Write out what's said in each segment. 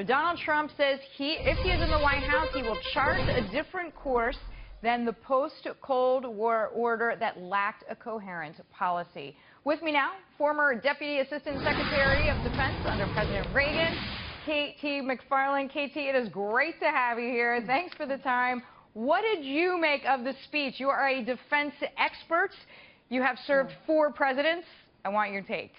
Donald Trump says if he is in the White House, he will chart a different course than the post-Cold War order that lacked a coherent policy. With me now, former Deputy Assistant Secretary of Defense under President Reagan, K.T. McFarland. K.T., it is great to have you here. Thanks for the time. What did you make of the speech? You are a defense expert. You have served 4 presidents. I want your take.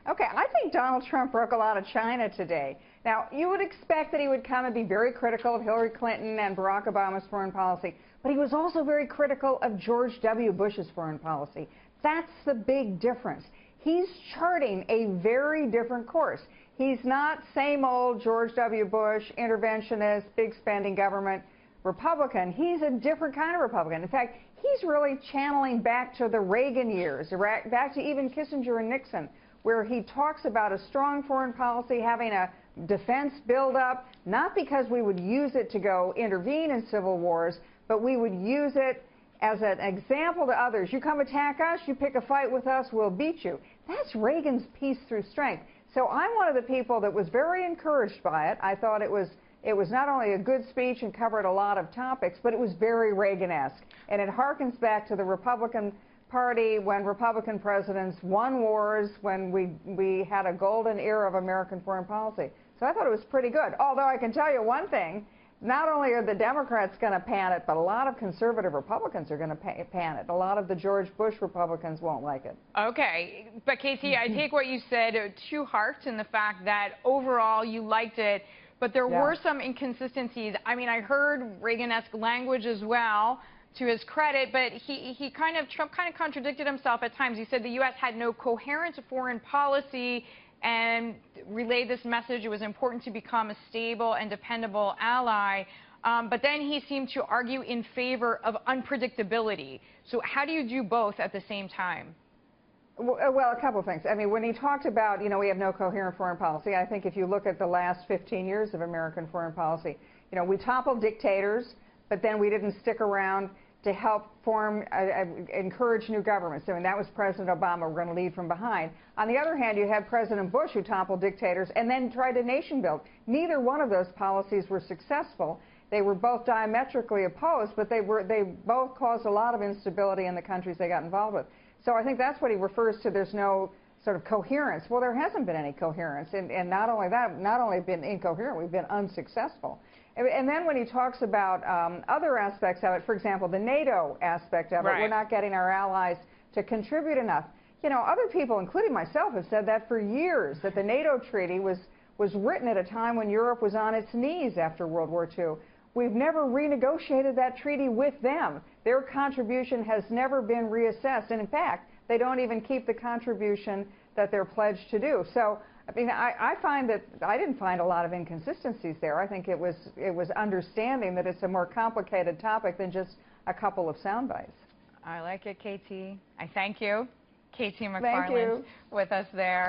Okay, I think Donald Trump broke a lot of China today. Now, you would expect that he would come and be very critical of Hillary Clinton and Barack Obama's foreign policy, but he was also very critical of George W. Bush's foreign policy. That's the big difference. He's charting a very different course. He's not same old George W. Bush, interventionist, big spending government Republican. He's a different kind of Republican. In fact, he's really channeling back to the Reagan years, back to even Kissinger and Nixon, where he talks about a strong foreign policy, having a defense buildup, not because we would use it to go intervene in civil wars, but we would use it as an example to others. You come attack us, you pick a fight with us, we'll beat you. That's Reagan's peace through strength. So I'm one of the people that was very encouraged by it. I thought it was not only a good speech and covered a lot of topics, but it was very Reaganesque. And it harkens back to the Republican Party when Republican presidents won wars, when we had a golden era of American foreign policy. So I thought it was pretty good. Although I can tell you one thing, not only are the Democrats going to pan it, but a lot of conservative Republicans are going to pan it. A lot of the George Bush Republicans won't like it. Okay, but K.T., I take what you said to heart in the fact that overall you liked it, but there were some inconsistencies. I mean, I heard Reaganesque language as well, to his credit, but Trump kind of contradicted himself at times. He said the U.S. had no coherent foreign policy and relayed this message it was important to become a stable and dependable ally. But then he seemed to argue in favor of unpredictability. So how do you do both at the same time? Well, a couple of things. I mean, when he talked about, we have no coherent foreign policy, I think if you look at the last 15 years of American foreign policy, we toppled dictators, but then we didn't stick around to help encourage new governments. So, and that was President Obama. We're going to lead from behind. On the other hand, you had President Bush, who toppled dictators and then tried to nation build. Neither one of those policies were successful. They were both diametrically opposed, but they both caused a lot of instability in the countries they got involved with. So I think that's what he refers to. There's no sort of coherence. Well, there hasn't been any coherence. And not only that, not only been incoherent, we've been unsuccessful. And then when he talks about other aspects of it, for example, the NATO aspect of it, we're not getting our allies to contribute enough. Other people, including myself, have said that for years, that the NATO treaty was written at a time when Europe was on its knees after World War II. We've never renegotiated that treaty with them. Their contribution has never been reassessed. And in fact, they don't even keep the contribution that they're pledged to do. So, I mean, I find that I didn't find a lot of inconsistencies there. I think it was understanding that it's a more complicated topic than just a couple of sound bites. I like it, K.T. I thank you. K.T. McFarland with us there.